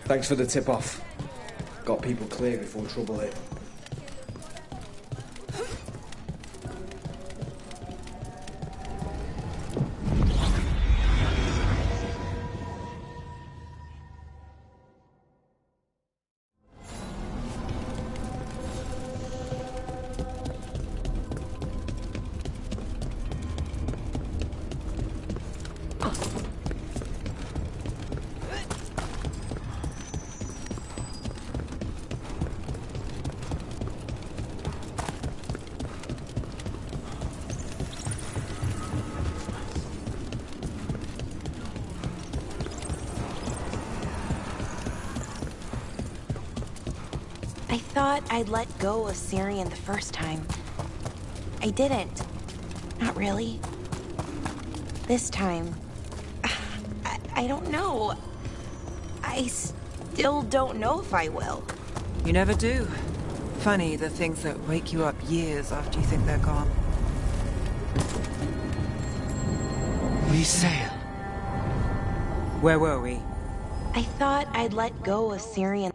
Thanks for the tip-off. Got people clear before trouble hit. I thought I'd let go of Syrian the first time. I didn't. Not really. This time, I don't know. I still don't know if I will. You never do. Funny, the things that wake you up years after you think they're gone. We sail. Where were we? I thought I'd let go of Syrian.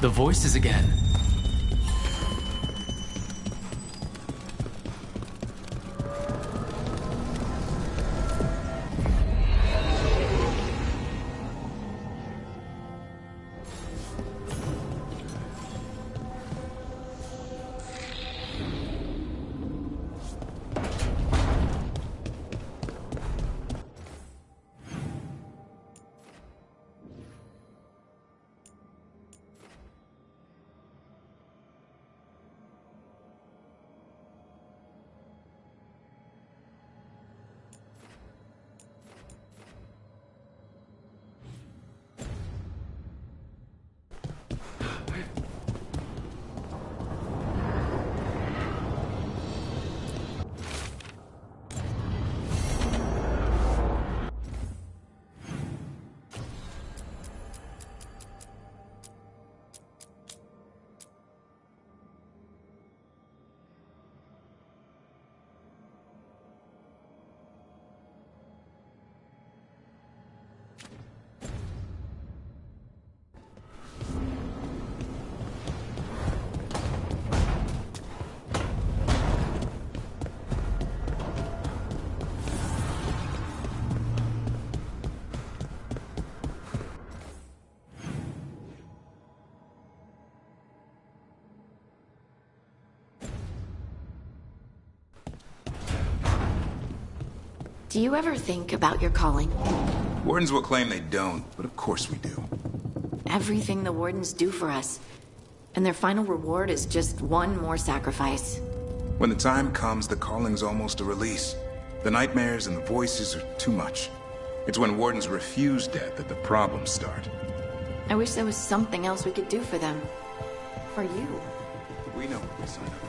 The voices again. Do you ever think about your calling? Wardens will claim they don't, but of course we do. Everything the Wardens do for us. And their final reward is just one more sacrifice. When the time comes, the calling's almost a release. The nightmares and the voices are too much. It's when Wardens refuse death that the problems start. I wish there was something else we could do for them. For you. We know what we signed up for.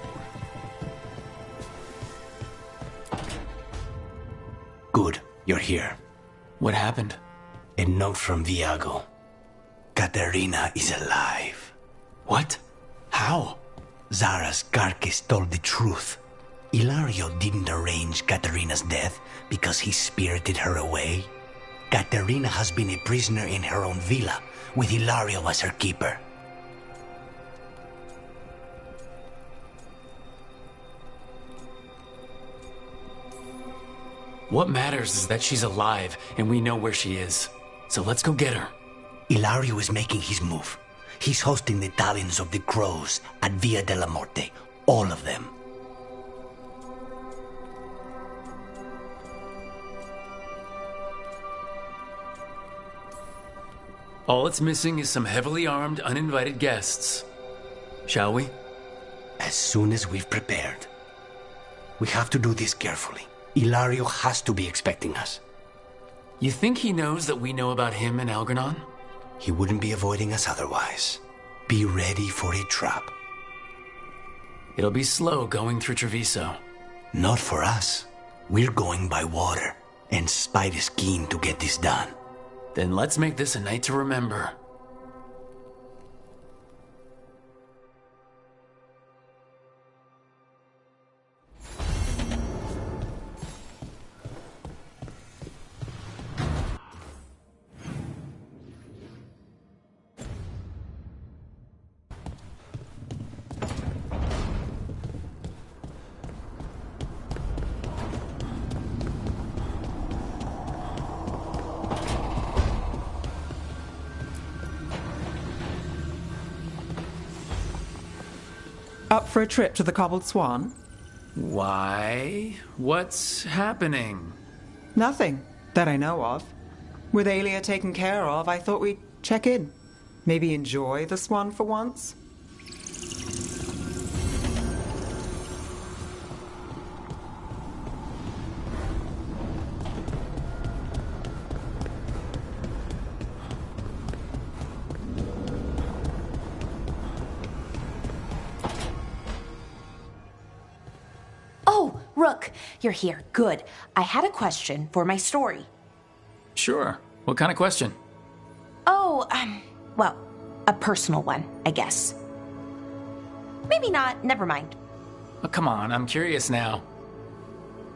Good, you're here. What happened? A note from Viago. Katerina is alive. What? How? Zara's carcass told the truth. Ilario didn't arrange Katerina's death because he spirited her away. Katerina has been a prisoner in her own villa, with Ilario as her keeper. What matters is that she's alive, and we know where she is. So let's go get her. Ilario is making his move. He's hosting the talents of the crows at Via della Morte. All of them. All it's missing is some heavily armed, uninvited guests. Shall we? As soon as we've prepared. We have to do this carefully. Ilario has to be expecting us. You think he knows that we know about him and Algernon? He wouldn't be avoiding us otherwise. Be ready for a trap. It'll be slow going through Treviso. Not for us. We're going by water, and Spide is keen to get this done. Then let's make this a night to remember. Up for a trip to the Cobbled Swan? Why? What's happening? Nothing that I know of. With Alia taken care of, I thought we'd check in. Maybe enjoy the Swan for once? Oh, Rook, you're here. Good. I had a question for my story. Sure. What kind of question? Oh, well, a personal one, I guess. Maybe not. Never mind. Oh, come on, I'm curious now.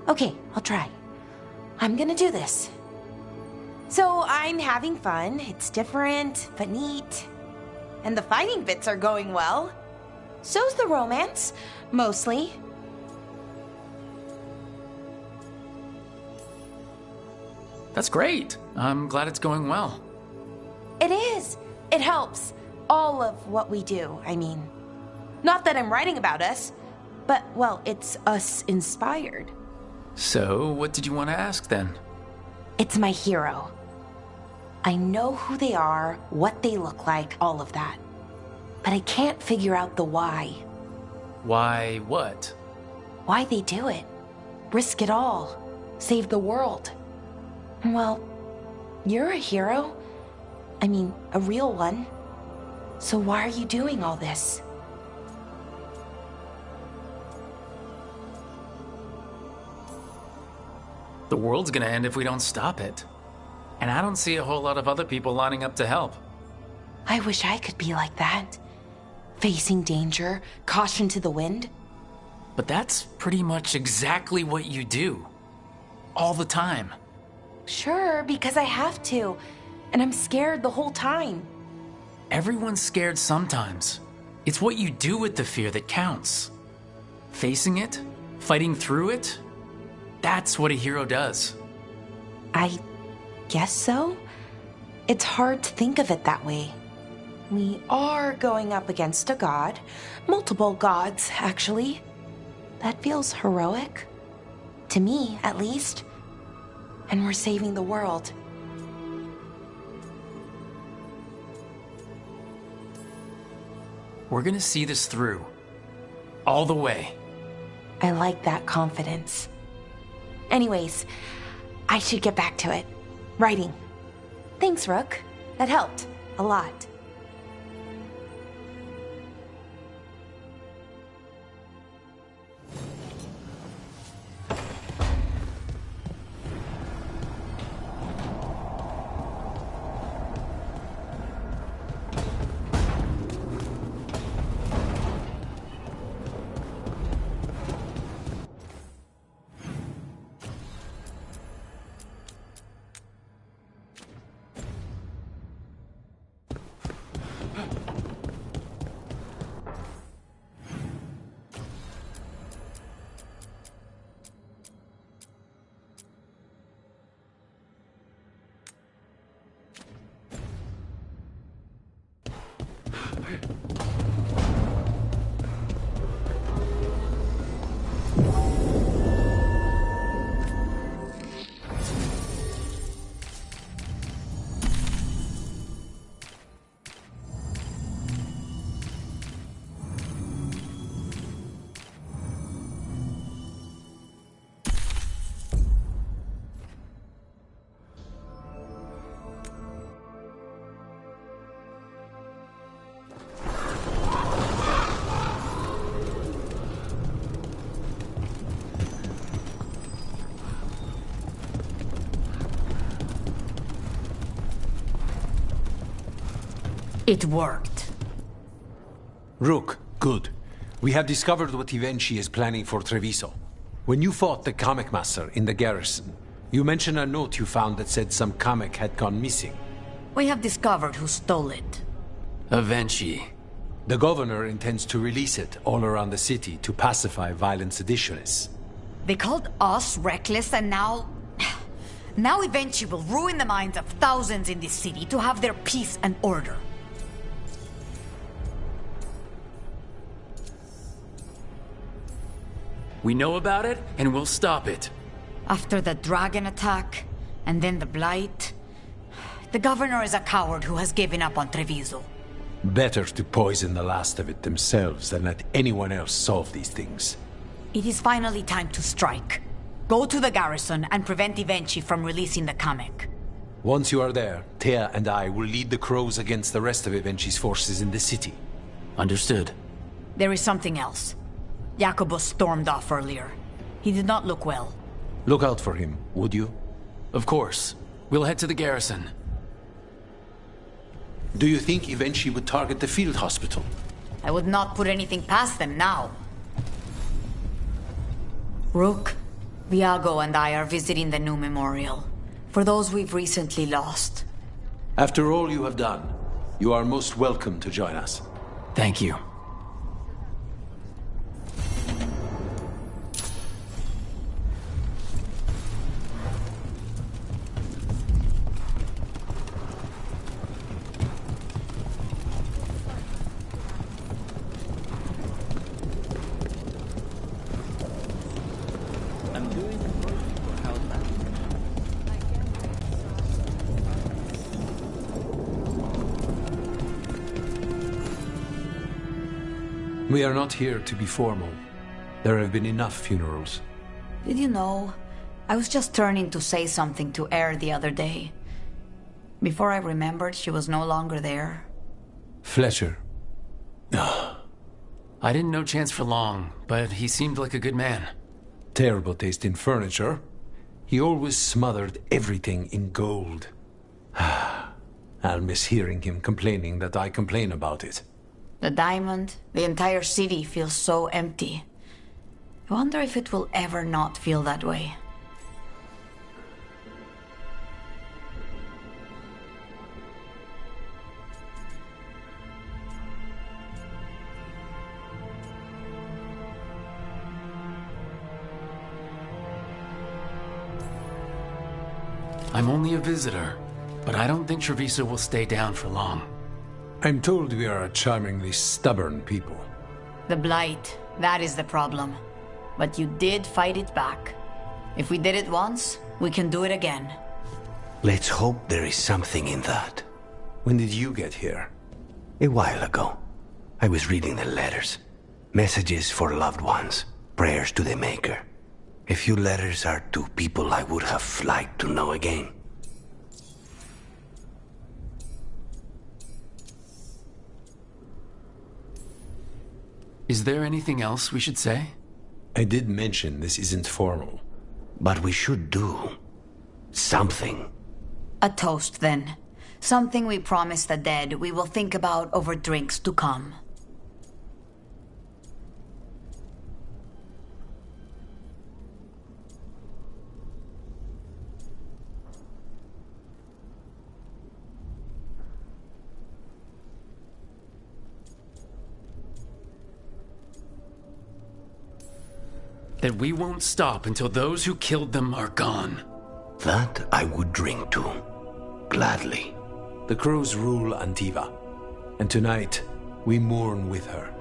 Okay, I'll try. I'm gonna do this. So I'm having fun. It's different, but neat. And the fighting bits are going well. So's the romance, mostly. That's great. I'm glad it's going well. It is. It helps. All of what we do, I mean. Not that I'm writing about us, but, well, it's us inspired. So, what did you want to ask then? It's my hero. I know who they are, what they look like, all of that. But I can't figure out the why. Why what? Why they do it. Risk it all. Save the world. Well, you're a hero. I mean, a real one. So why are you doing all this? The world's gonna end if we don't stop it. And I don't see a whole lot of other people lining up to help. I wish I could be like that. Facing danger, caution to the wind. But that's pretty much exactly what you do. All the time. Sure, because I have to. And I'm scared the whole time. Everyone's scared sometimes. It's what you do with the fear that counts. Facing it, fighting through it, that's what a hero does. I guess so. It's hard to think of it that way. We are going up against a god. Multiple gods, actually. That feels heroic. To me, at least. And we're saving the world. We're gonna see this through. All the way. I like that confidence. Anyways, I should get back to it. Writing. Thanks, Rook. That helped. A lot. It worked. Rook, good. We have discovered what Ivenchi is planning for Treviso. When you fought the comic master in the garrison, you mentioned a note you found that said some comic had gone missing. We have discovered who stole it. Avenchi. The governor intends to release it all around the city to pacify violent seditionists. They called us reckless, and now... Now Eventually will ruin the minds of thousands in this city to have their peace and order. We know about it, and we'll stop it. After the dragon attack, and then the blight... The governor is a coward who has given up on Treviso. Better to poison the last of it themselves than let anyone else solve these things. It is finally time to strike. Go to the garrison and prevent Evenchi from releasing the comic. Once you are there, Thea and I will lead the crows against the rest of Evenchi's forces in the city. Understood. There is something else. Jacobus stormed off earlier. He did not look well. Look out for him, would you? Of course. We'll head to the garrison. Do you think Evenchi would target the field hospital? I would not put anything past them now. Rook, Viago and I are visiting the new memorial. For those we've recently lost. After all you have done, you are most welcome to join us. Thank you. We are not here to be formal. There have been enough funerals. Did you know? I was just turning to say something to Air the other day. Before I remembered, she was no longer there. Fletcher. I didn't know Chance for long, but he seemed like a good man. Terrible taste in furniture. He always smothered everything in gold. I'll miss hearing him complaining that I complain about it. The diamond, the entire city feels so empty. I wonder if it will ever not feel that way. I'm only a visitor, but I don't think Treviso will stay down for long. I'm told we are a charmingly stubborn people. The blight, that is the problem. But you did fight it back. If we did it once, we can do it again. Let's hope there is something in that. When did you get here? A while ago. I was reading the letters. Messages for loved ones. Prayers to the Maker. A few letters are to people I would have liked to know again. Is there anything else we should say? I did mention this isn't formal. But we should do something. A toast, then. Something we promise the dead we will think about over drinks to come. That we won't stop until those who killed them are gone. That I would drink to. Gladly. The crows rule Antiva, and tonight we mourn with her.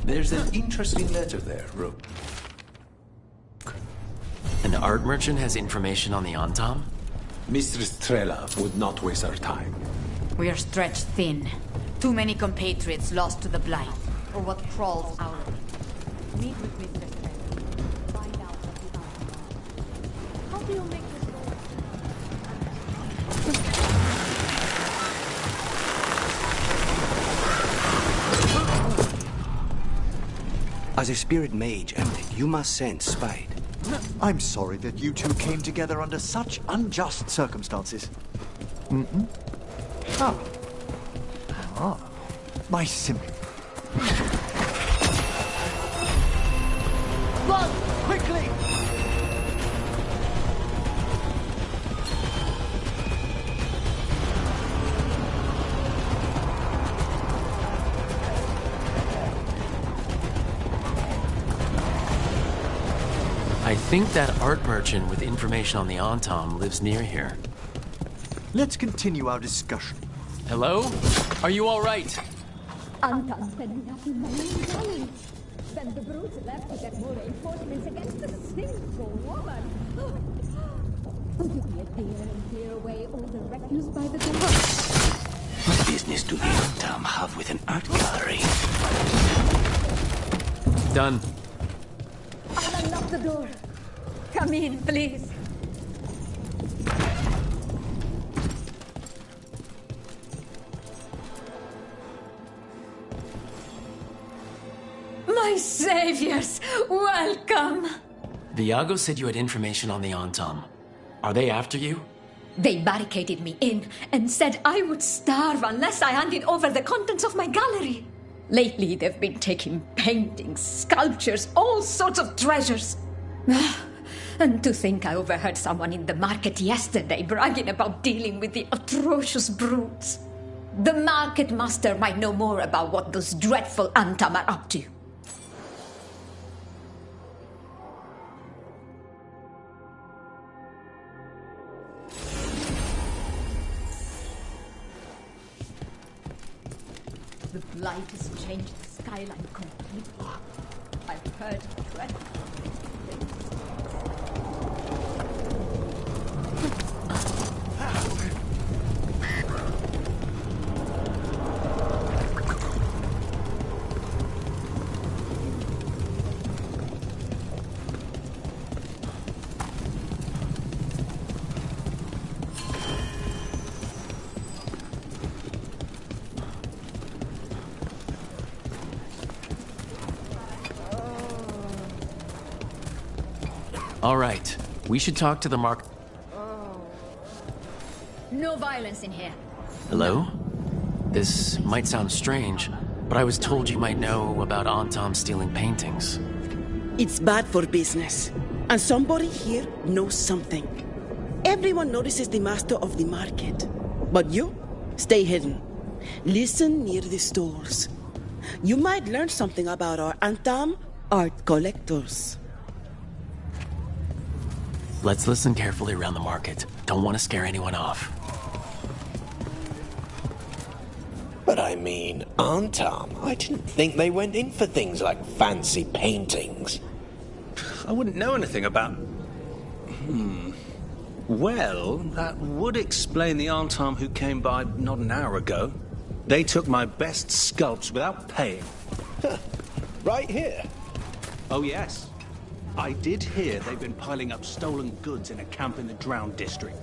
There's an interesting letter there, Rook. An art merchant has information on the Antam? Mistress Trela would not waste our time. We are stretched thin. Too many compatriots lost to the blight, or what crawls out of it. Meet with Mr. Spencer. Find out what the outcome. How do you make this go? As a spirit mage, you must sense spite. I'm sorry that you two came together under such unjust circumstances. My simple. Run! Quickly! I think that art merchant with information on the Antom lives near here. Let's continue our discussion. Hello? Are you all right? Anton said we have to main gallery. Then the brutes left to get more reinforcements against the sinful woman. Would you be a dear and clear away all the refuse by the door? What business do the Antom have with an art gallery? Done. I'll unlock the door. Come in, please. My saviors, welcome! Viago said you had information on the Antom. Are they after you? They barricaded me in and said I would starve unless I handed over the contents of my gallery. Lately, they've been taking paintings, sculptures, all sorts of treasures. And to think I overheard someone in the market yesterday bragging about dealing with the atrocious brutes. The market master might know more about what those dreadful Antom are up to. The blight has changed the skyline completely. I've heard dreadful things. All right. We should talk to the mark... No violence in here. Hello? This might sound strange, but I was told you might know about Antom stealing paintings. It's bad for business, and somebody here knows something. Everyone notices the master of the market, but you stay hidden. Listen near the stores. You might learn something about our Antom art collectors. Let's listen carefully around the market. Don't want to scare anyone off. But I mean, Antom, I didn't think they went in for things like fancy paintings. I wouldn't know anything about... Well, that would explain the Antom who came by not an hour ago. They took my best sculpts without paying. Right here? Oh, yes. I did hear they've been piling up stolen goods in a camp in the Drowned District.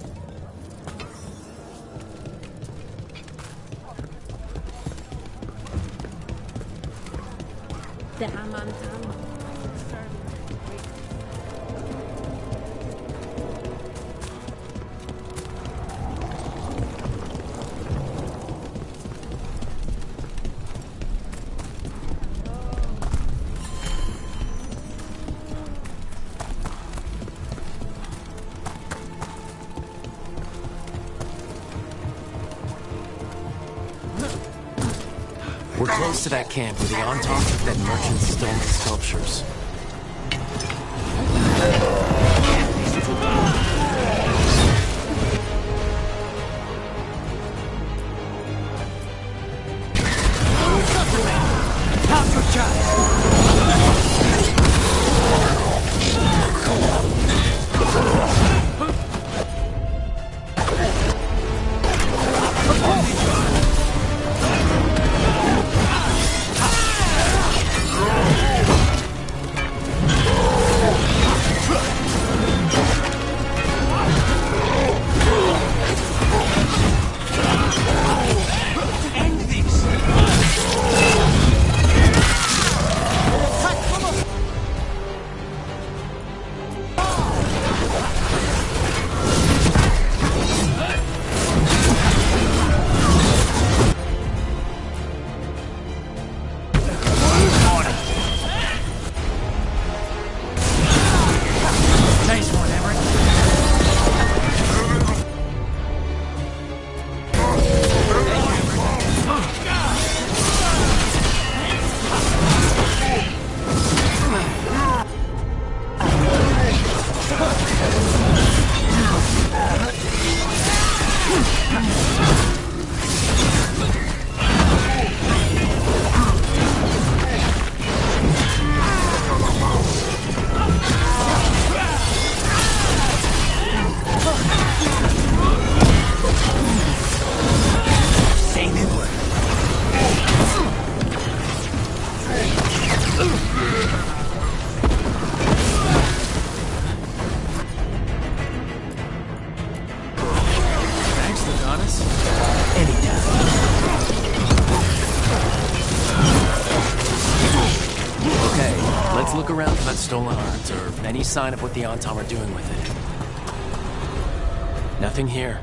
The Haman We're close to that camp where the Antom took that merchant's stolen sculptures. Now's your chance! around for that stolen art, or any sign of what the Antom are doing with it. Nothing here.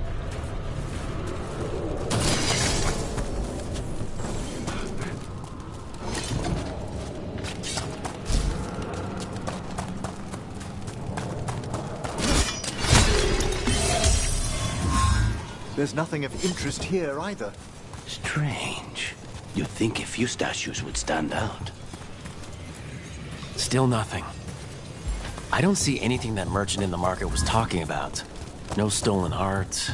There's nothing of interest here either. Strange. You'd think a few statues would stand out. Still nothing. I don't see anything that merchant in the market was talking about. No stolen art.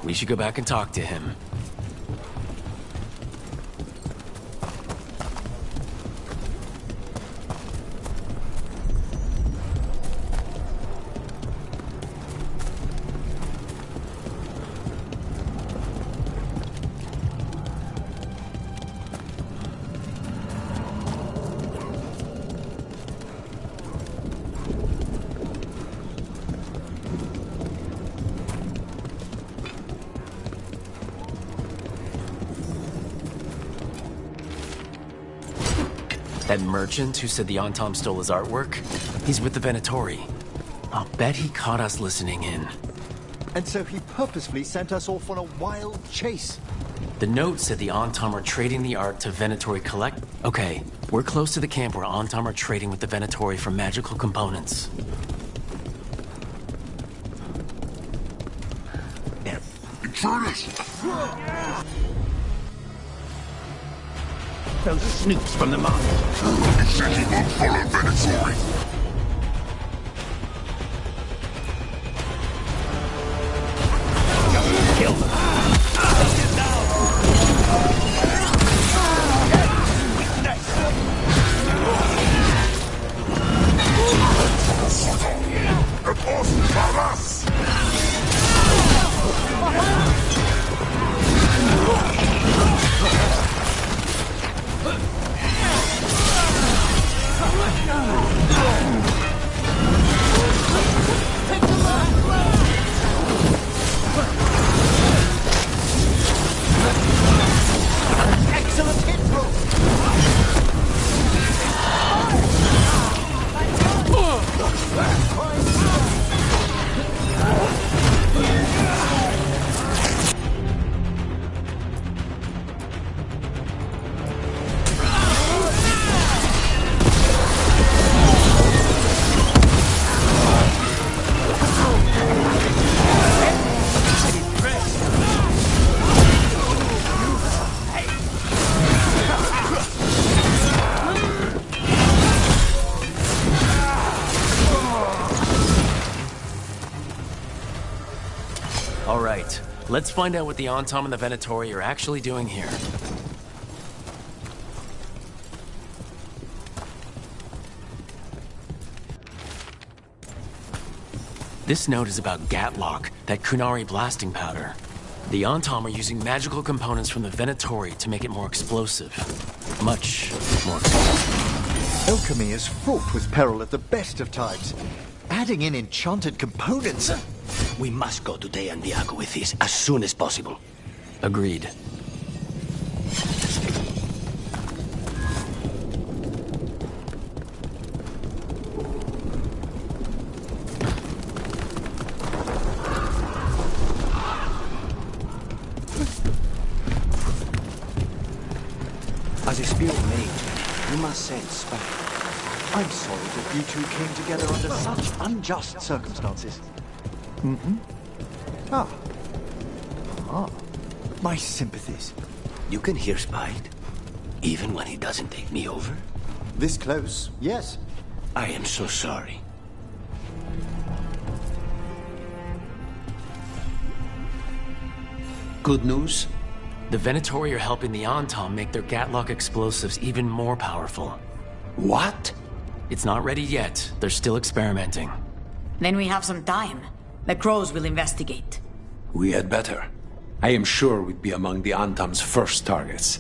We should go back and talk to him. That merchant who said the Antom stole his artwork? He's with the Venatori. I'll bet he caught us listening in. And so he purposefully sent us off on a wild chase. The note said the Antom are trading the art to Venatori collect... Okay, we're close to the camp where Antom are trading with the Venatori for magical components. Intruders! Those snoops from the market. You said you won't follow Venatori. Kill them. All right, let's find out what the Antom and the Venatori are actually doing here. This note is about Gatlock, that Kunari blasting powder. The Antom are using magical components from the Venatori to make it more explosive. Much more explosive. Alchemy is fraught with peril at the best of times. Adding in enchanted components... We must go to Deyandiago with this as soon as possible. Agreed. As a spirit mage, you must sense back. I'm sorry that you two came together under such unjust circumstances. Mm-hmm. My sympathies. You can hear Spite, even when he doesn't take me over? This close, yes. I am so sorry. Good news? The Venatori are helping the Antom make their Gatlock explosives even more powerful. What? It's not ready yet. They're still experimenting. Then we have some time. The Crows will investigate. We had better. I am sure we'd be among the Antom's first targets.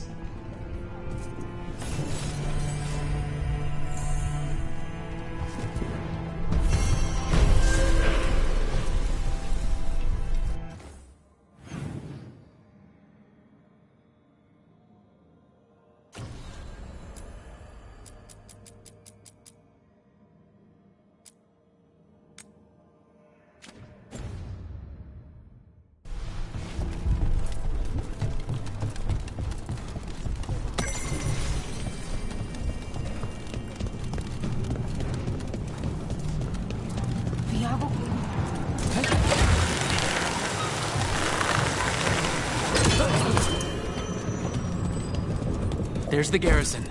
There's the garrison.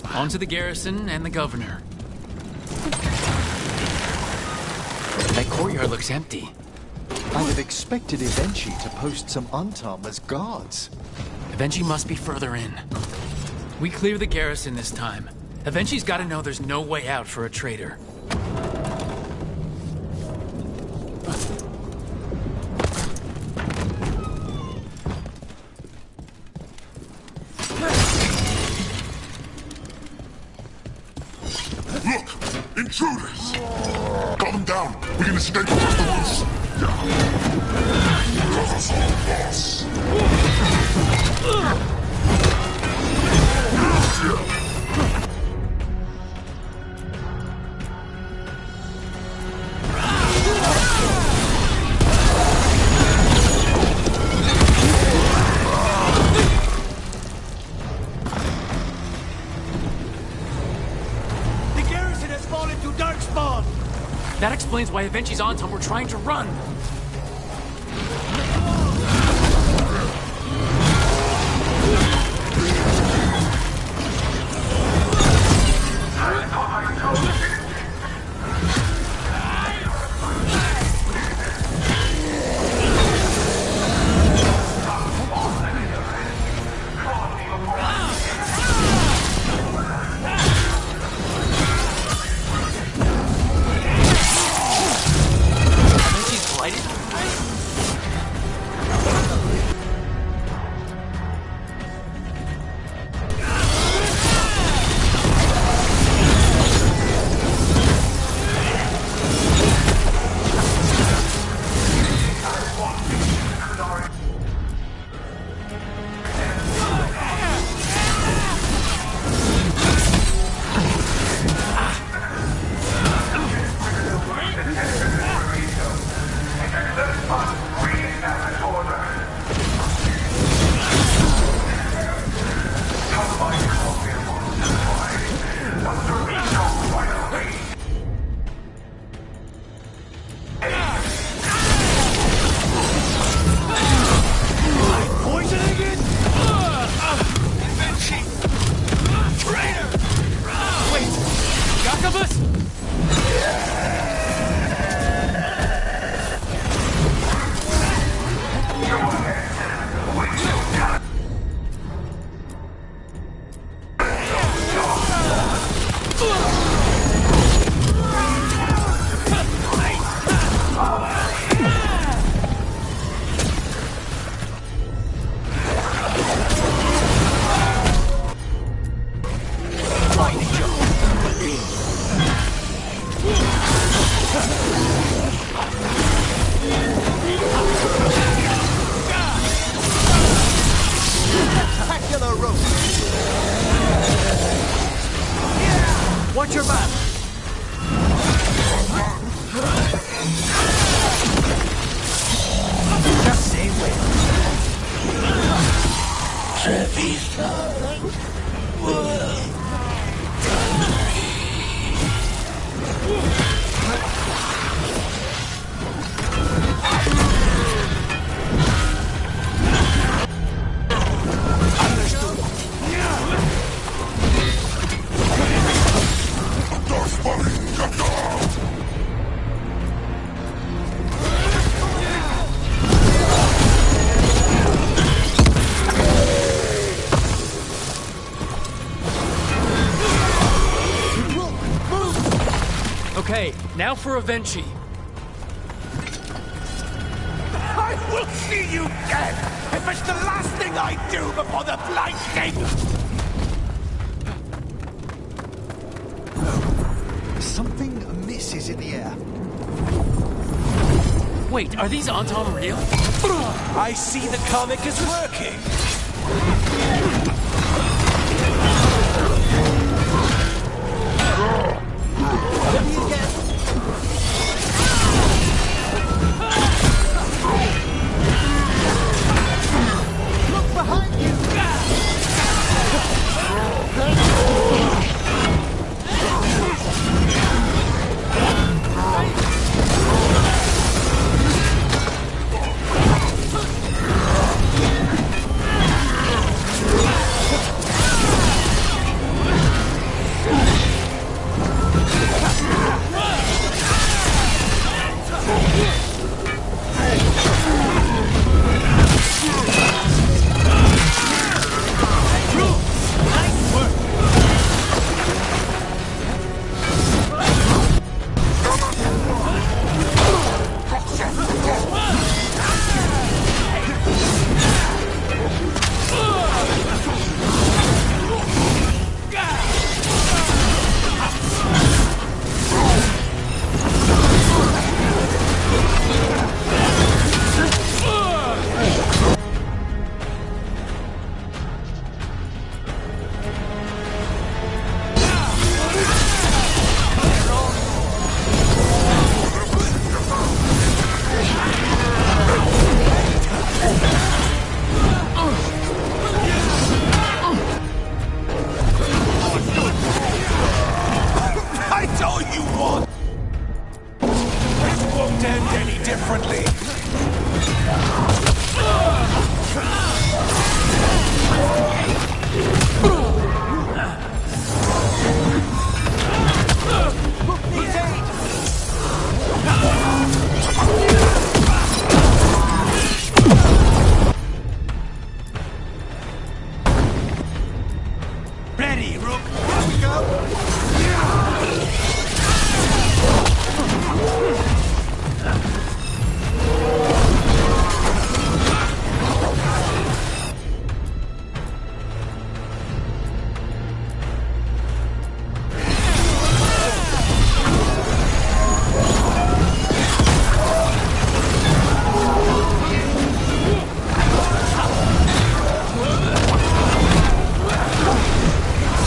On to the garrison and the governor. That courtyard looks empty. I'd have expected Evenchi to post some Untom as guards. Evenchi must be further in. We clear the garrison this time. Evenchi's got to know there's no way out for a traitor. Look! Intruders! Got them down! We can escape across the woods! Let us all pass! That explains why Evenchi's Antom were trying to run. Watch your back! Just say when. Okay, now for Evenchi. I will see you dead if it's the last thing I do before the Lightning! Something amiss is in the air. Wait, are these Antom real? I see the comic is working! Look behind you! won't end any differently. Ready, Rook. Here we go.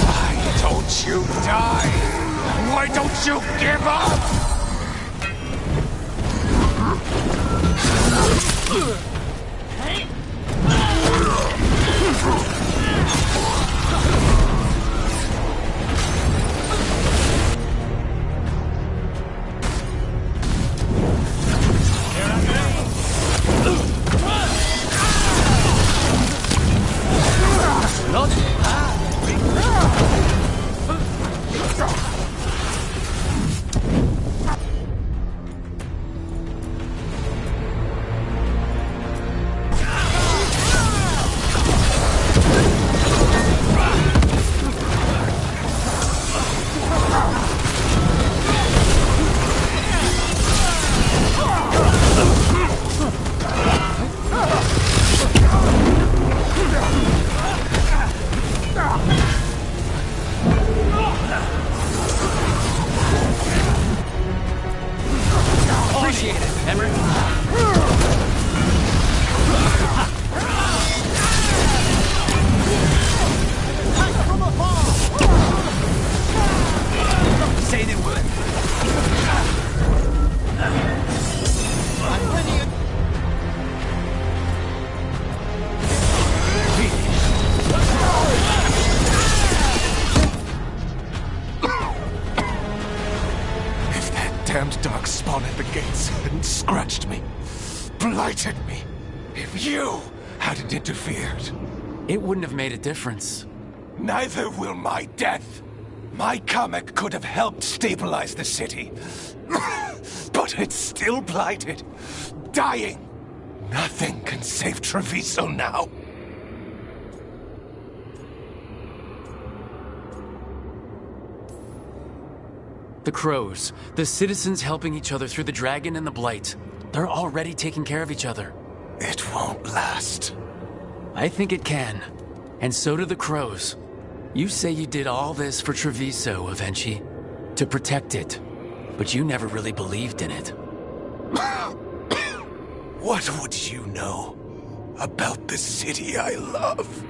Why don't you die? Why don't you give up? Appreciate it, Emmerich. Say they would. I'm ready. If that damned dark spawn at the gates hadn't scratched me, blighted me, if you hadn't interfered, It wouldn't have made a difference. neither will my death. My comic could have helped stabilize the city. But it's still blighted, dying. Nothing can save Treviso now. The crows, the citizens helping each other through the dragon and the blight. They're already taking care of each other. It won't last. I think it can. And so do the crows. You say you did all this for Treviso, Avenchi, to protect it. But you never really believed in it. What would you know about the city I love?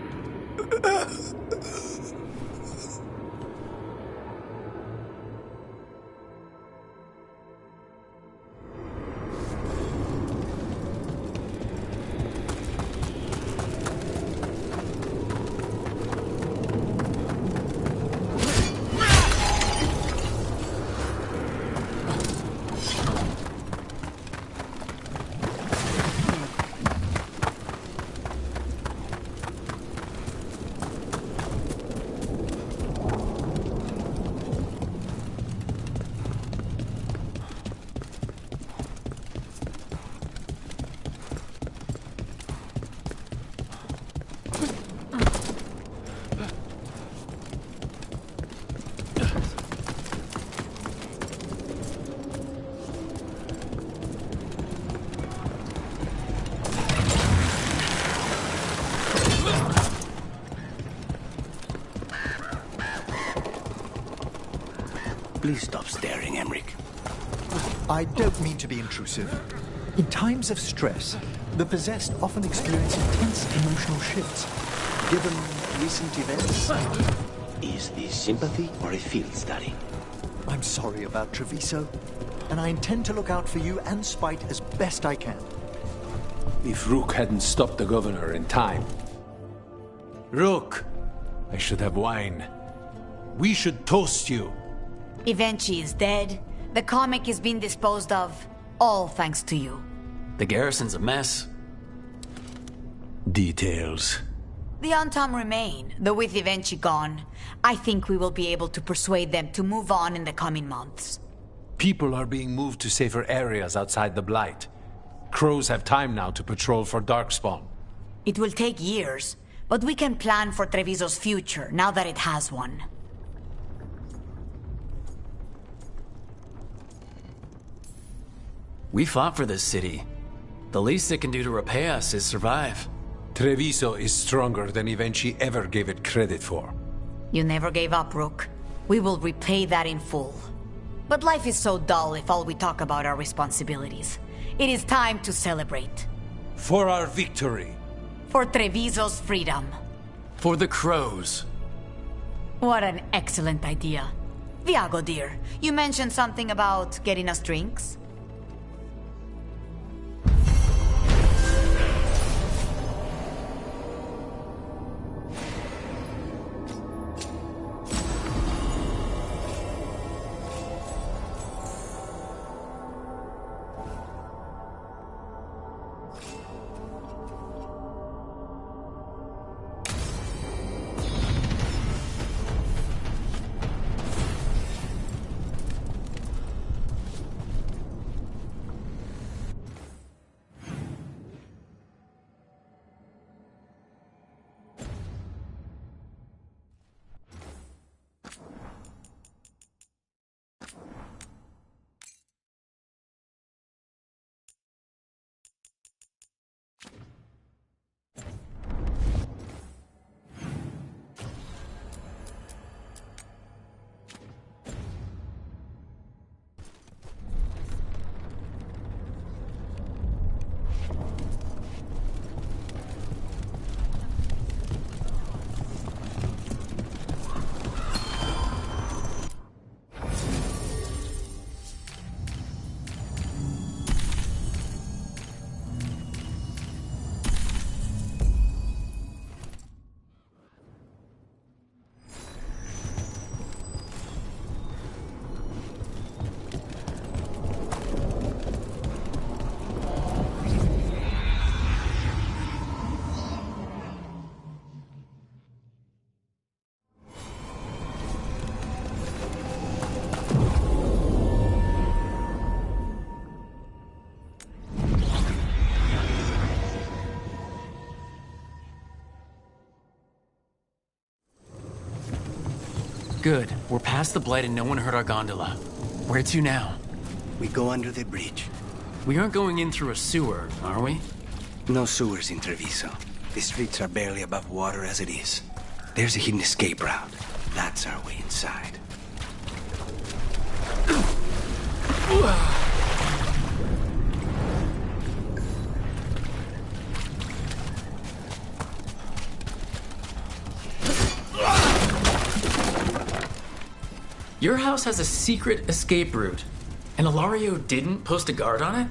Please stop staring, Emmerich. I don't mean to be intrusive. In times of stress, the possessed often experience intense emotional shifts. Given recent events, Is this sympathy or a field study? I'm sorry about Treviso, and I intend to look out for you and Spite as best I can. If Rook hadn't stopped the governor in time. Rook! I should have wine. We should toast you. Evenchi is dead. The comic is being disposed of. All thanks to you. The garrison's a mess. Details. The Antam remain, though with Ivenchi gone. I think we will be able to persuade them to move on in the coming months. People are being moved to safer areas outside the Blight. Crows have time now to patrol for Darkspawn. It will take years, but we can plan for Treviso's future now that it has one. We fought for this city. The least it can do to repay us is survive. Treviso is stronger than Ivenchi ever gave it credit for. You never gave up, Rook. We will repay that in full. But life is so dull if all we talk about are responsibilities. It is time to celebrate. For our victory. For Treviso's freedom. For the crows. What an excellent idea. Viago, dear, you mentioned something about getting us drinks? Good. We're past the Blight and no one heard our gondola. Where to now? We go under the bridge. We aren't going in through a sewer, are we? No sewers in Treviso. The streets are barely above water as it is. There's a hidden escape route. That's our way inside. Your house has a secret escape route, and Ilario didn't post a guard on it?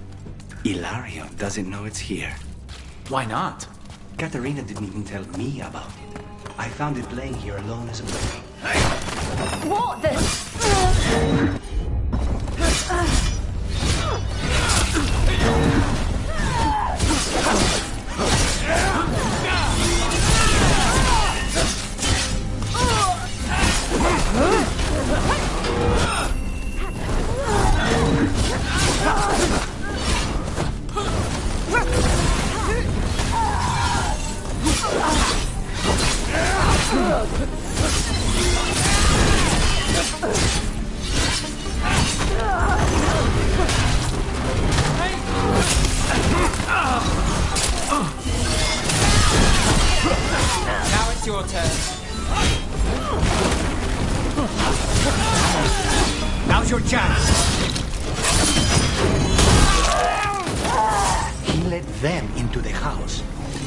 Ilario doesn't know it's here. Why not? Katerina didn't even tell me about it. I found it laying here alone as a boy. What the? Now it's your turn. Now's your chance. He led them into the house.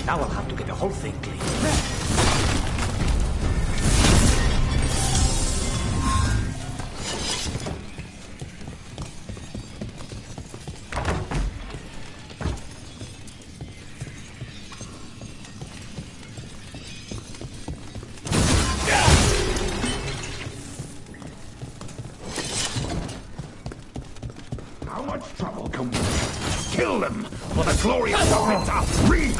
Now I'll have to get the whole thing clean. How much trouble come with it. Kill them for the glory of Dr. Reed!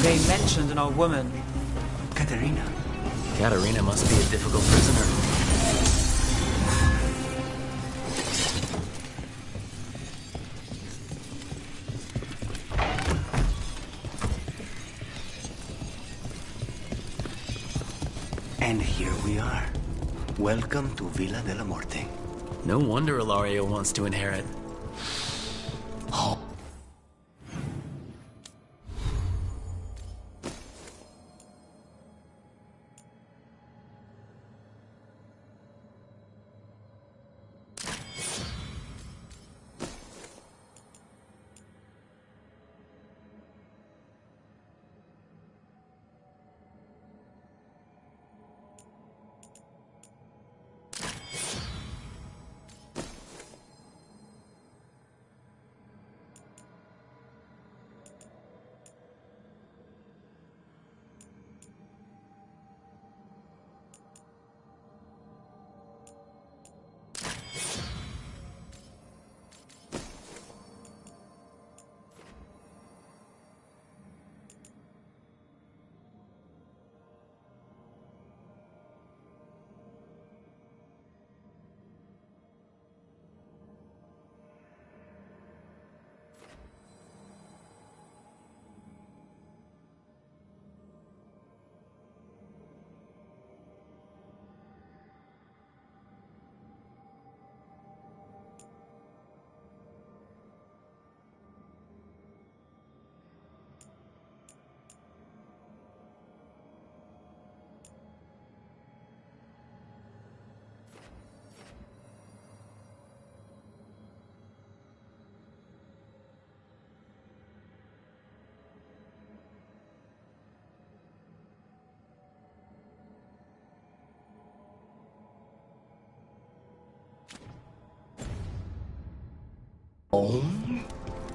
They mentioned an old woman. Katerina. Katerina must be a difficult prisoner. And here we are. Welcome to Villa de la Muerte. No wonder Ilario wants to inherit.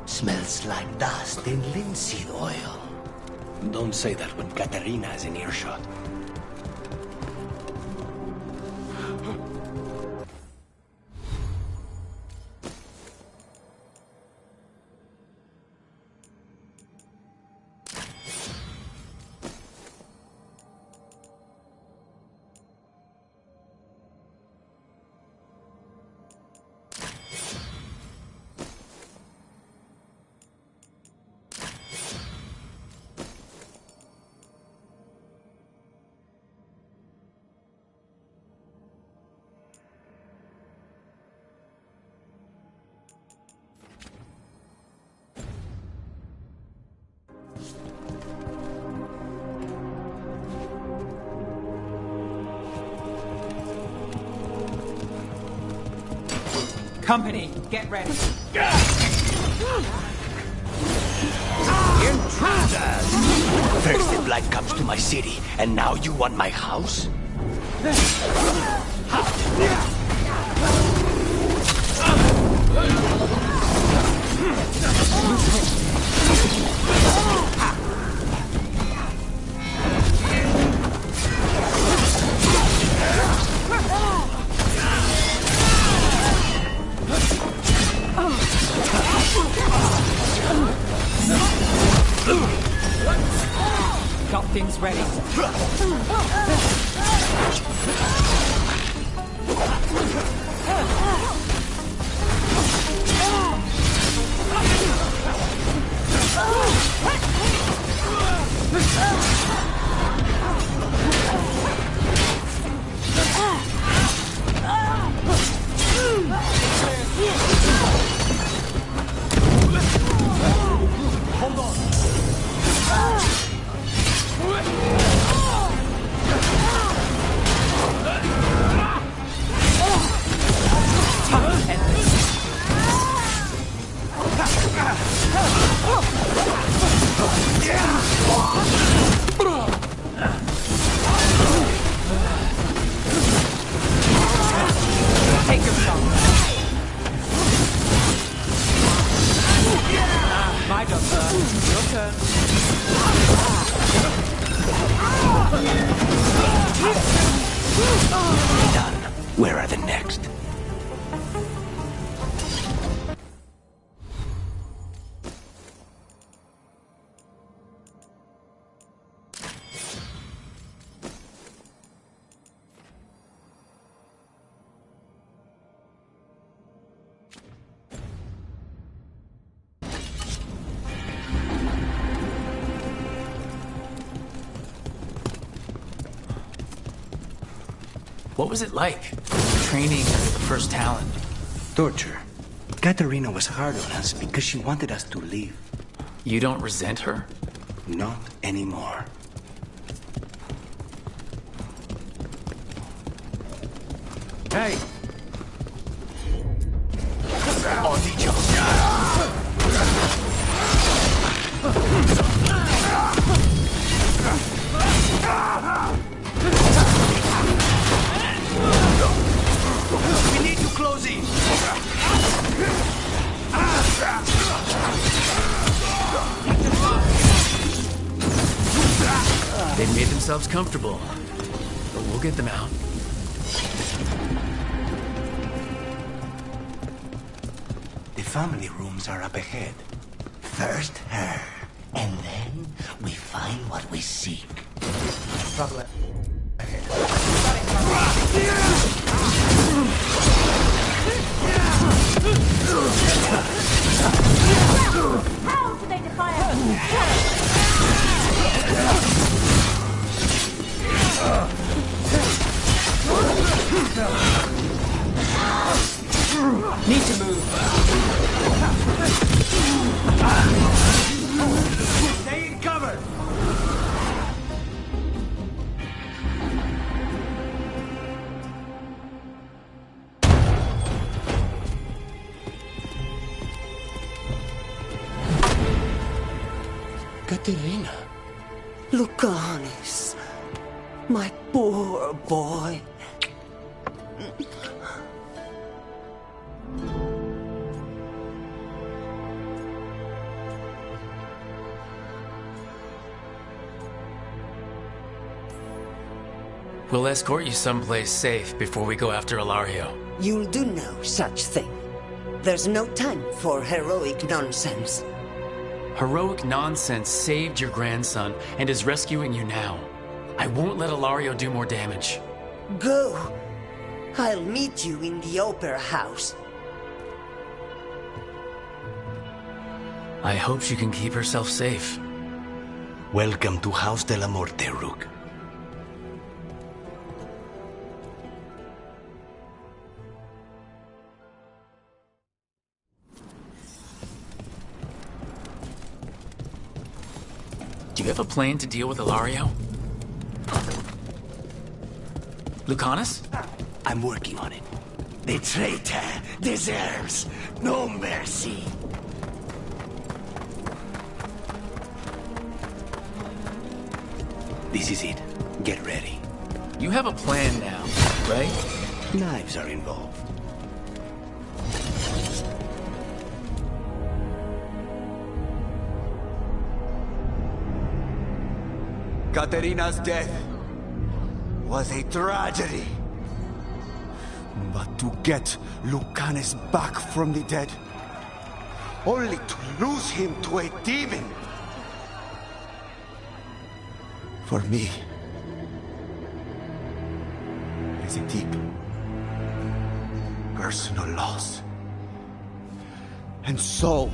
Smells like dust and linseed oil. Don't say that when Katerina is in earshot. Company, get ready. Intruders! First the blight comes to my city, and now you want my house? Got things ready. Hold on. Take your shot. My job, sir. Your turn. Done. Where are the next? What was it like, training under the first talent? Torture. Katerina was hard on us because she wanted us to leave. You don't resent her? Not anymore. Hey! On the job. We need to close in! They've made themselves comfortable, but we'll get them out. The family rooms are up ahead. First her, and then we find what we seek. Trouble it. How do they defy us? Need to move. Stay in cover! Katerina. Lucanis, my poor boy. We'll escort you someplace safe before we go after Ilario. You'll do no such thing. There's no time for heroic nonsense. Heroic nonsense saved your grandson and is rescuing you now. I won't let Ilario do more damage. Go. I'll meet you in the opera house. I hope she can keep herself safe. Welcome to House de la Morte, Rook. Do you have a plan to deal with Ilario? Lucanus? I'm working on it. The traitor deserves no mercy. This is it. Get ready. You have a plan now, right? Knives are involved. Katerina's death was a tragedy. But to get Lucanus back from the dead, only to lose him to a demon. For me, it is a deep, personal loss. And so,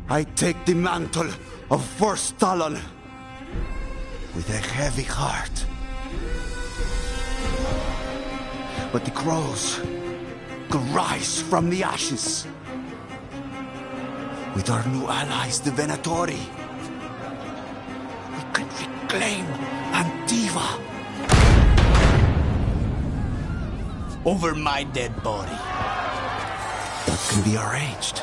I take the mantle of First Talon with a heavy heart. But the crows could rise from the ashes. With our new allies, the Venatori, we can reclaim Antiva. Over my dead body. That can be arranged.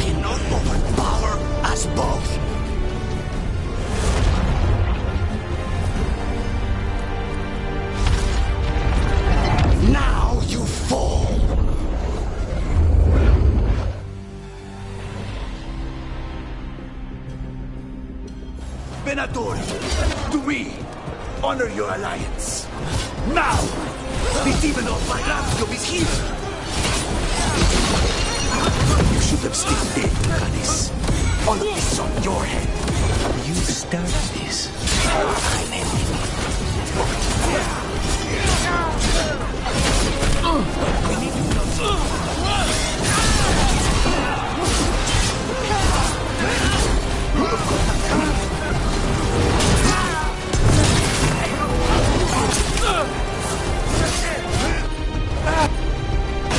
Cannot overpower us both. Now you fall. Venatori, to me, honor your alliance. Now, the demon of Veilguard is here. You should have stayed dead, Canis. All of this is on your head. You started this. I'm ending it.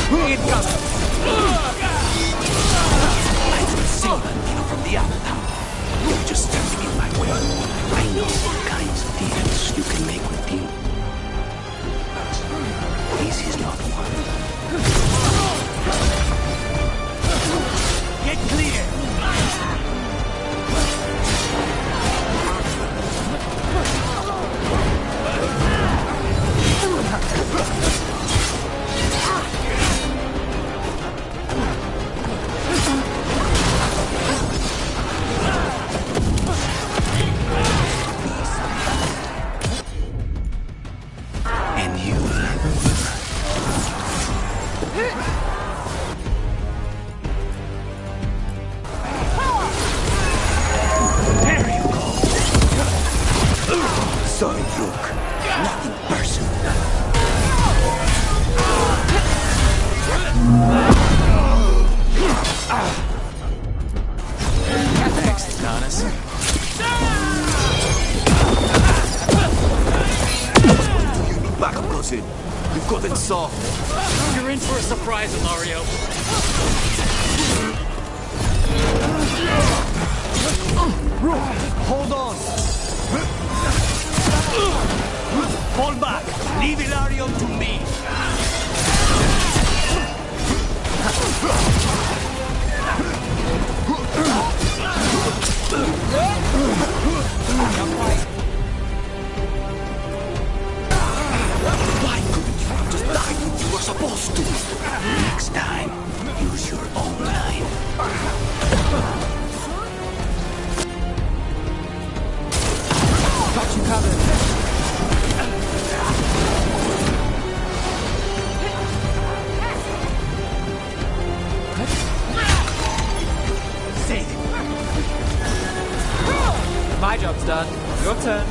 We need to I can see Bandino from the other tower. You're just standing in my way. I know what kinds of deals you can make with him. This is not one. Get clear! And you there you go. Sorry, Rook. Nothing personal. Thanks, Adonis. Back up, cousin. You've gotten soft. You're in for a surprise, Ilario. Hold on. Hold back. Leave Ilario to me. Why couldn't you have just died when you were supposed to? Next time, use your own line. Got you covered. Save him. My job's done. Your turn.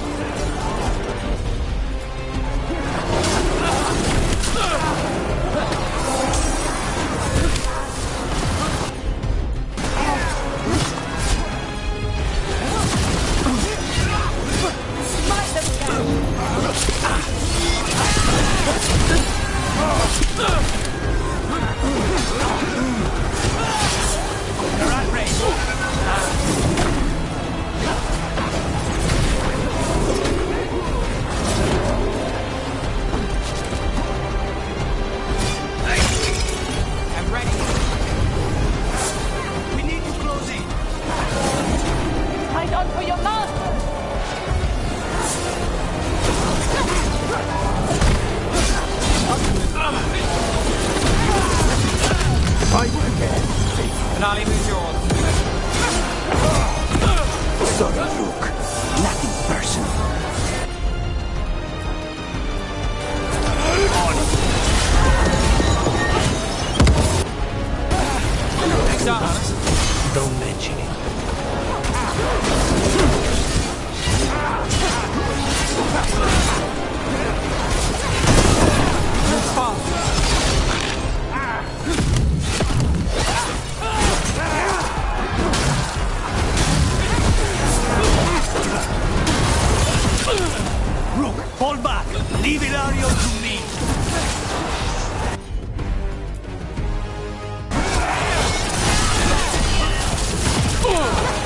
Leave Ilario to me!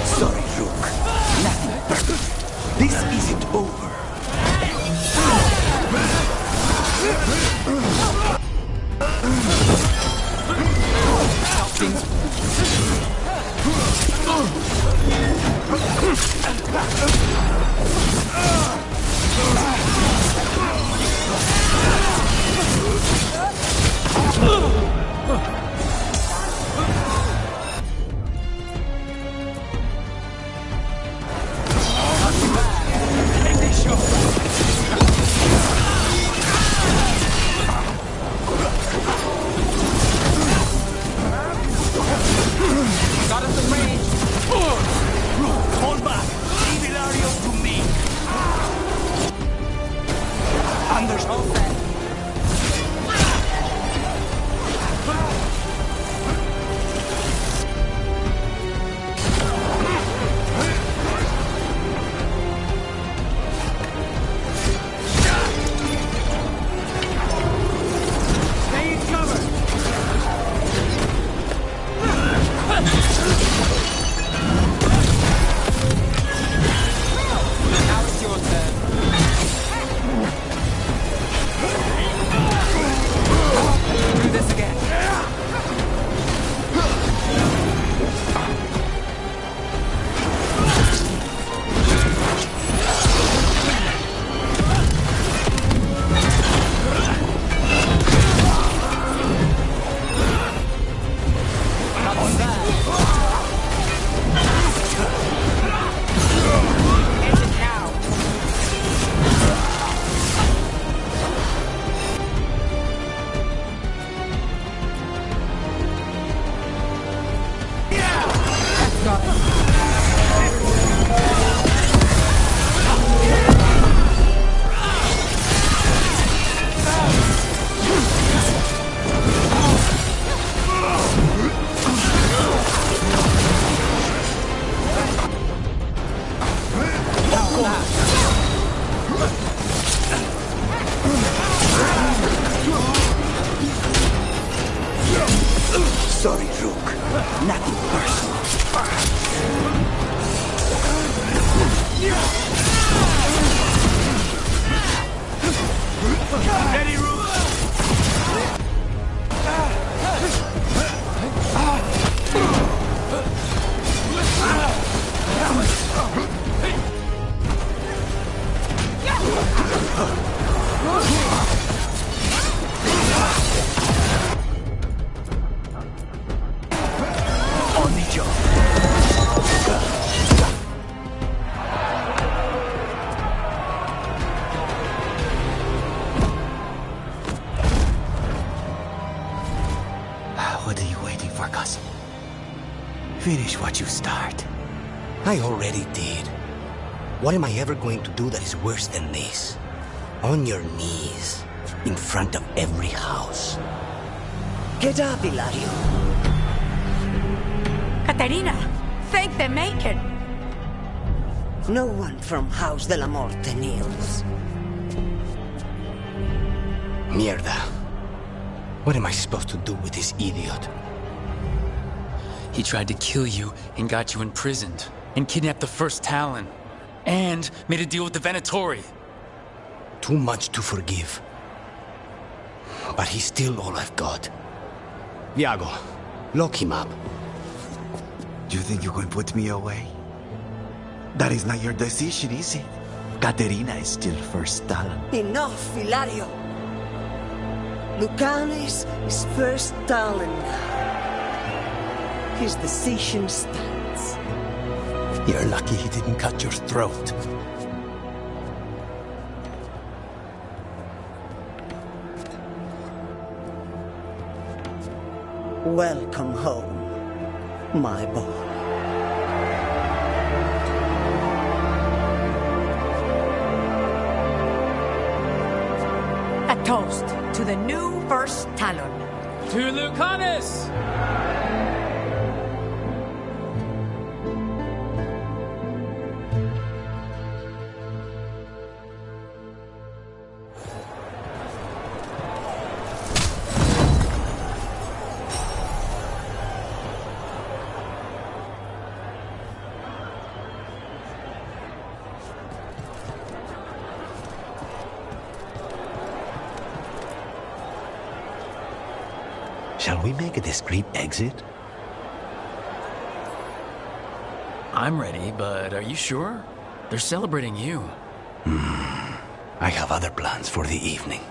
Sorry, Rook. Nothing perfect. This isn't over. Got us in range. Hold back. Leave Ilario to me. Understood. Stay in cover. Now it's your turn. Do this again. Sorry, Rook. Nothing personal. Ready, Rook? On the job. What are you waiting for, cousin? Finish what you start. I already did. What am I ever going to do that is worse than this? On your knees, in front of every house. Get up, Ilario. Caterina, thank the maker. No one from House de la Morte kneels. Mierda. What am I supposed to do with this idiot? He tried to kill you and got you imprisoned, and kidnapped the first Talon, and made a deal with the Venatori. Too much to forgive. But he's still all I've got. Viago, lock him up. Do you think you can put me away? That is not your decision, is it? Caterina is still first Talon. Enough, Ilario. Lucanes is first Talon now. His decision stands. You're lucky he didn't cut your throat. Welcome home, my boy. A toast to the new first Talon. To Lucanus! Shall we make a discreet exit? I'm ready, but are you sure? They're celebrating you. I have other plans for the evening.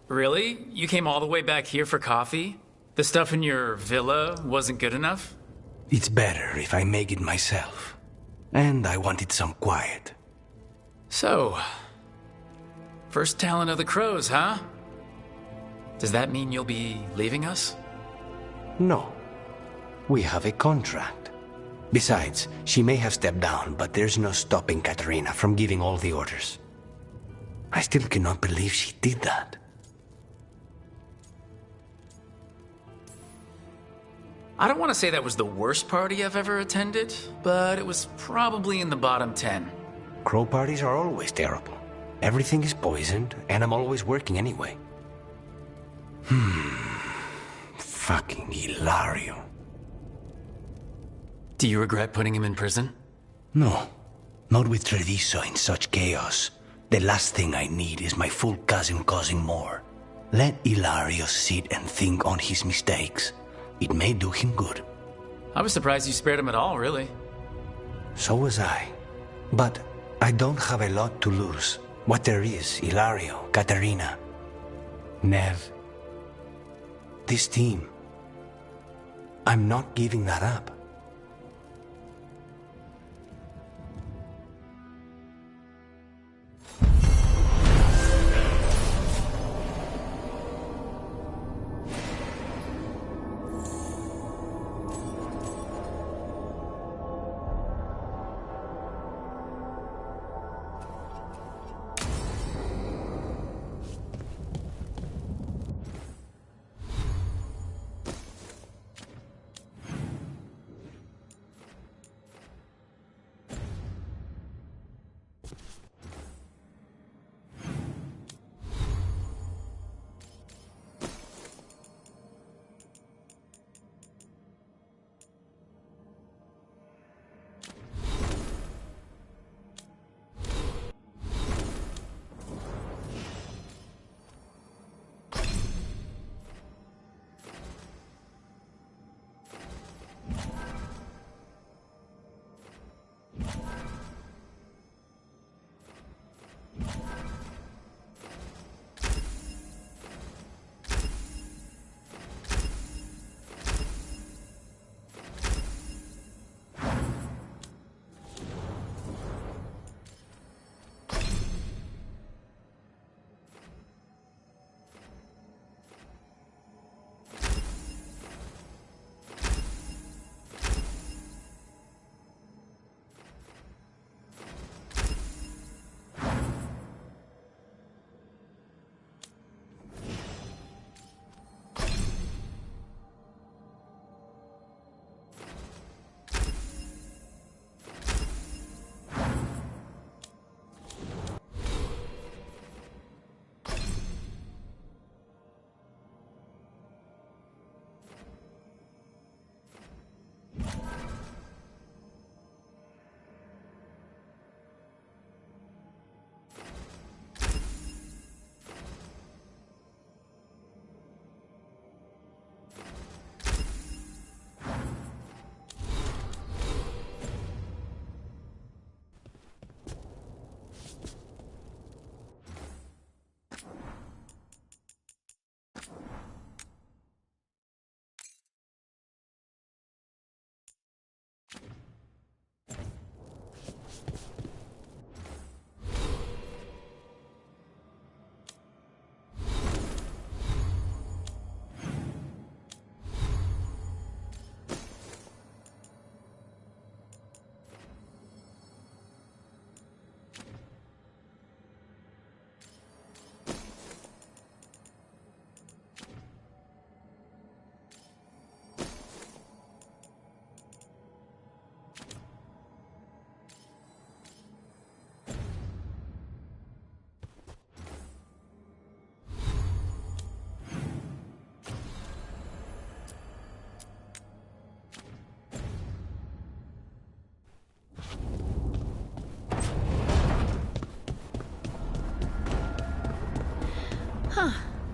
Really? You came all the way back here for coffee? The stuff in your villa wasn't good enough? It's better if I make it myself. And I wanted some quiet. So, first talent of the crows, huh? Does that mean you'll be leaving us? No. We have a contract. Besides, she may have stepped down, but there's no stopping Katerina from giving all the orders. I still cannot believe she did that. I don't want to say that was the worst party I've ever attended, but it was probably in the bottom 10. Crow parties are always terrible. Everything is poisoned, and I'm always working anyway. Fucking Hilario. Do you regret putting him in prison? No. Not with Treviso in such chaos. The last thing I need is my full cousin causing more. Let Hilario sit and think on his mistakes. It may do him good. I was surprised you spared him at all, really. So was I. But I don't have a lot to lose. What there is, Hilario, Katerina, Nev. This team. I'm not giving that up.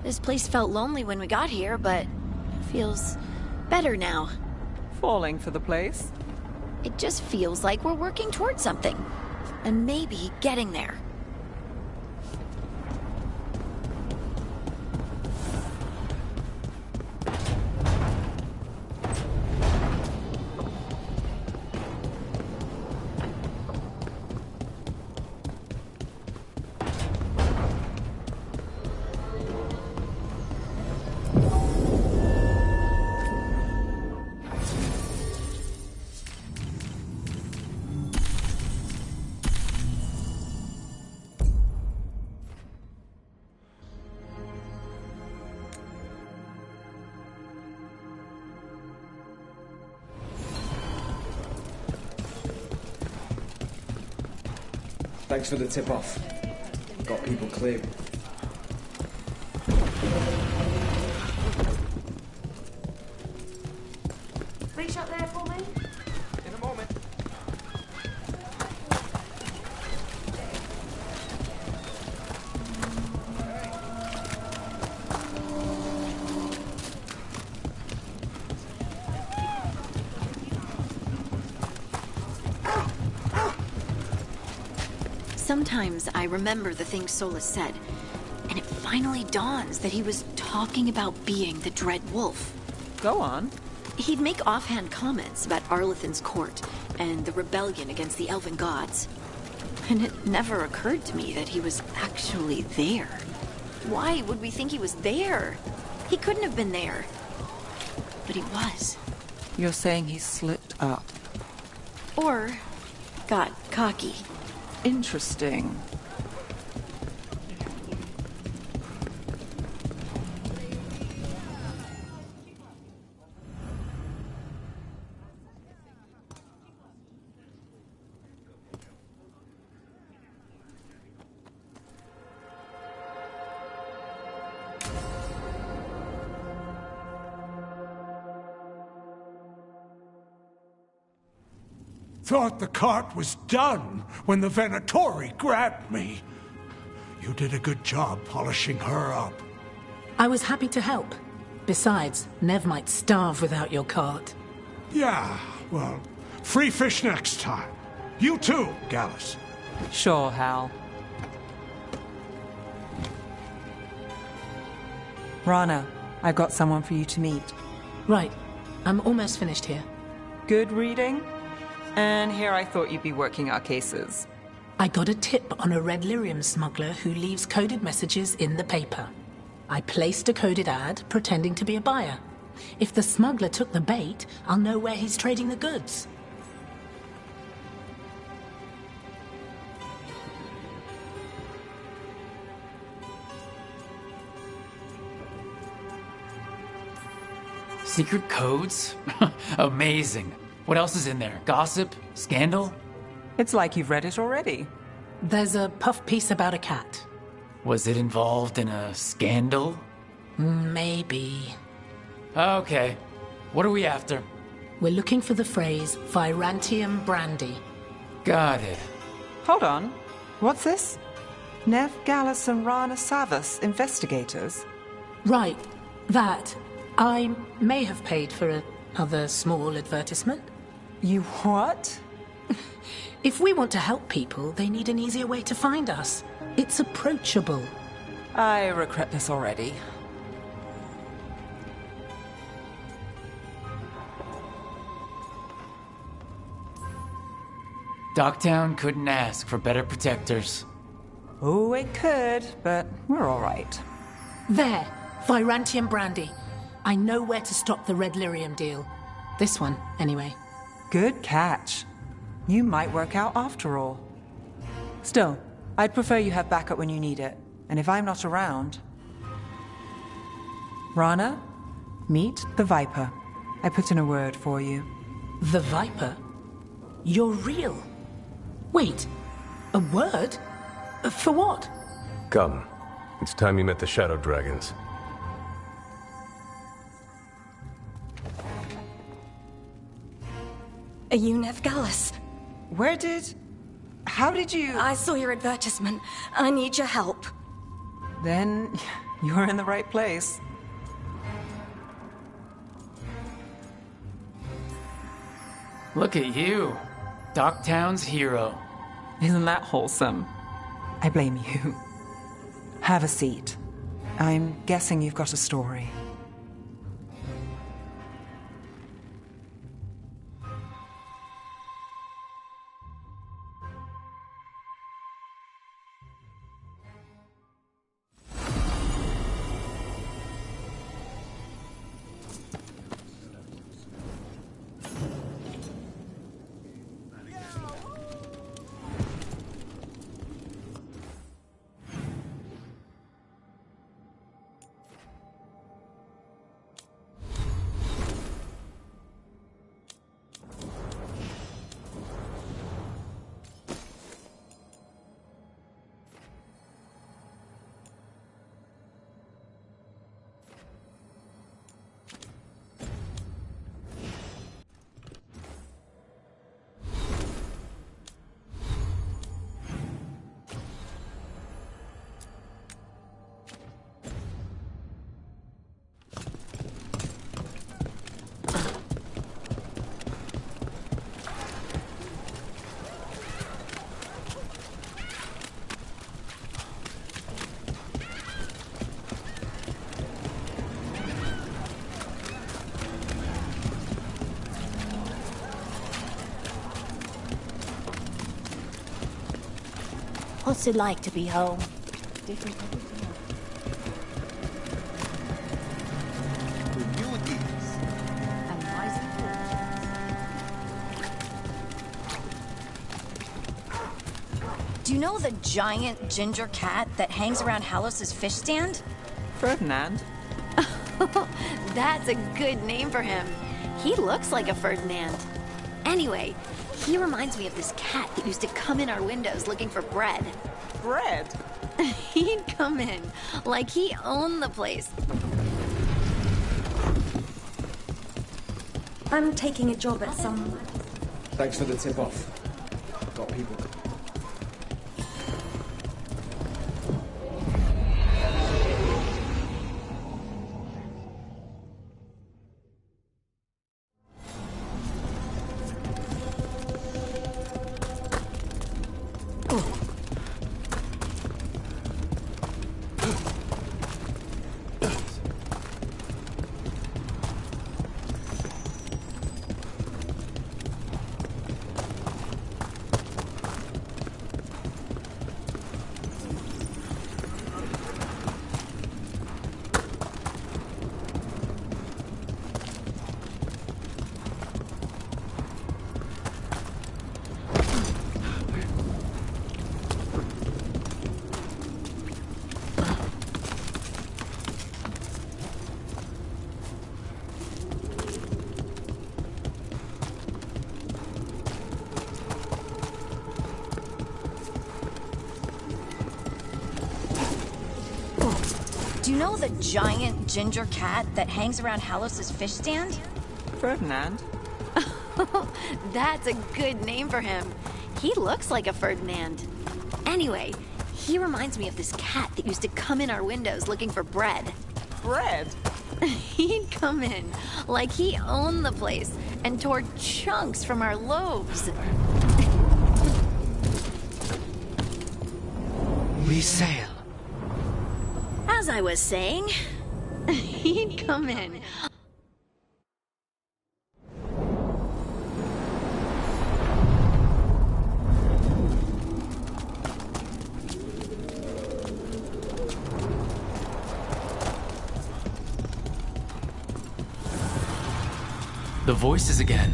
This place felt lonely when we got here, but it feels better now. Falling for the place? It just feels like we're working towards something. And maybe getting there. Thanks for the tip-off. Got people clear. Reach up there for me? In a moment. Sometimes I remember the things Solus said, and it finally dawns that he was talking about being the Dread Wolf. Go on. He'd make offhand comments about Arlethan's court and the rebellion against the elven gods. And it never occurred to me that he was actually there. Why would we think he was there? He couldn't have been there. But he was. You're saying he slipped up? Or got cocky. Interesting. Thought the cart was done when the Venatori grabbed me. You did a good job polishing her up. I was happy to help. Besides, Nev might starve without your cart. Yeah, well, free fish next time. You too, Gallus. Sure, Hal. Rana, I've got someone for you to meet. Right. I'm almost finished here. Good reading? And here I thought you'd be working our cases. I got a tip on a red lyrium smuggler who leaves coded messages in the paper. I placed a coded ad pretending to be a buyer. If the smuggler took the bait, I'll know where he's trading the goods. Secret codes? Amazing. What else is in there? Gossip? Scandal? It's like you've read it already. There's a puff piece about a cat. Was it involved in a scandal? Maybe. Okay. What are we after? We're looking for the phrase Virantium Brandy. Got it. Hold on. What's this? Nev, Gallus, and Rana Savas, investigators? Right. That. I may have paid for another small advertisement. You what? If we want to help people, they need an easier way to find us. It's approachable. I regret this already. Docktown couldn't ask for better protectors. Oh, it could, but we're all right. There. Virantium Brandy. I know where to stop the red lyrium deal. This one, anyway. Good catch. You might work out after all. Still, I'd prefer you have backup when you need it. And if I'm not around... Rana, meet the Viper. I put in a word for you. The Viper? You're real? Wait, a word? For what? Come. It's time you met the Shadow Dragons. Are you Nev Gallus? How did you... I saw your advertisement. I need your help. Then, You're in the right place. Look at you. Docktown's hero. Isn't that wholesome? I blame you. Have a seat. I'm guessing you've got a story. What's it like to be home? Different Do you know the giant ginger cat that hangs around Halos's fish stand? Ferdinand? That's a good name for him. He looks like a Ferdinand. Anyway, he reminds me of this cat that used to come in our windows looking for bread. Bread? He'd come in like he owned the place. I'm taking a job at some... Thanks for the tip-off. Got people. Do you know the giant ginger cat that hangs around Halos's fish stand? Ferdinand? That's a good name for him. He looks like a Ferdinand. Anyway, he reminds me of this cat that used to come in our windows looking for bread. Bread? He'd come in like he owned the place and tore chunks from our loaves. We sail. As I was saying, he'd come in. The voices again.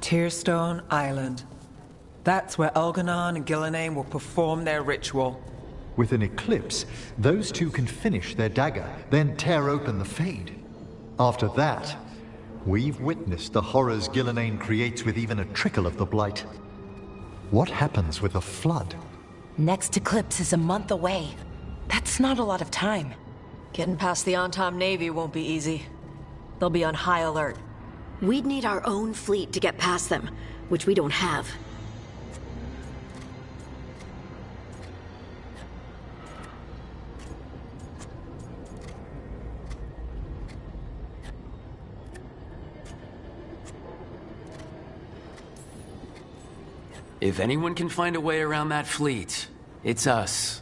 Tearstone Island. That's where Elganon and Gillenane will perform their ritual. With an eclipse, those two can finish their dagger, then tear open the Fade. After that, we've witnessed the horrors Gillenane creates with even a trickle of the Blight. What happens with a flood? Next eclipse is a month away. That's not a lot of time. Getting past the Antom Navy won't be easy. They'll be on high alert. We'd need our own fleet to get past them, which we don't have. If anyone can find a way around that fleet, it's us.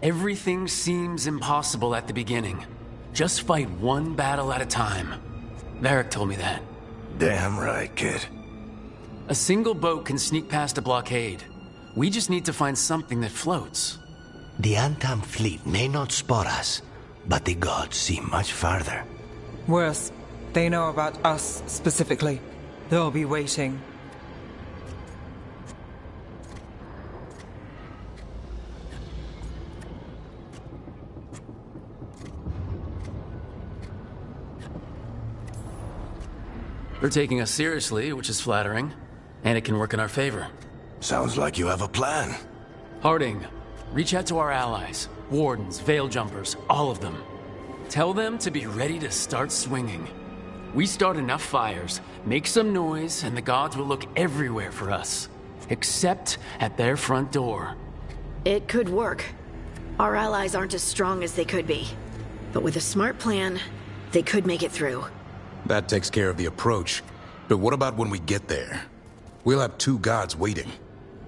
Everything seems impossible at the beginning. Just fight one battle at a time. Varric told me that. Damn right, kid. A single boat can sneak past a blockade. We just need to find something that floats. The Antam fleet may not spot us, but the gods see much farther. Worse, they know about us specifically. They'll be waiting. They're taking us seriously, which is flattering. And it can work in our favor. Sounds like you have a plan. Harding, reach out to our allies. Wardens, Veil Jumpers, all of them. Tell them to be ready to start swinging. We start enough fires, make some noise, and the gods will look everywhere for us. Except at their front door. It could work. Our allies aren't as strong as they could be. But with a smart plan, they could make it through. That takes care of the approach. But what about when we get there? We'll have two gods waiting.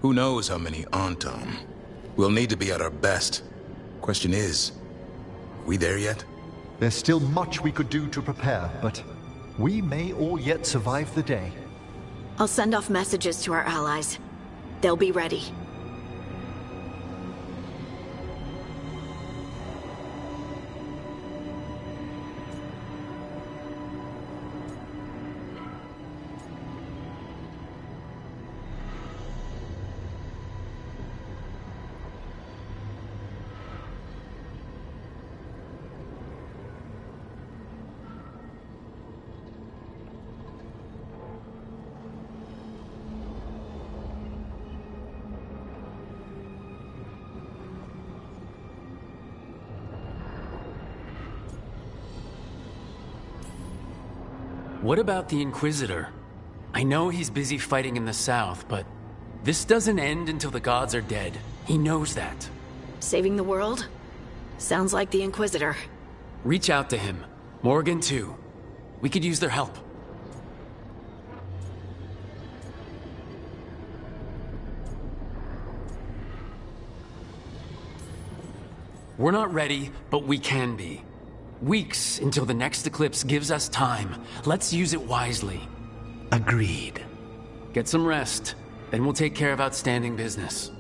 Who knows how many Antom? We'll need to be at our best. Question is, are we there yet? There's still much we could do to prepare, but we may all yet survive the day. I'll send off messages to our allies. They'll be ready. What about the Inquisitor? I know he's busy fighting in the south, but this doesn't end until the gods are dead. He knows that. Saving the world? Sounds like the Inquisitor. Reach out to him. Morgan, too. We could use their help. We're not ready, but we can be. Weeks until the next eclipse gives us time. Let's use it wisely. Agreed. Get some rest, then we'll take care of outstanding business.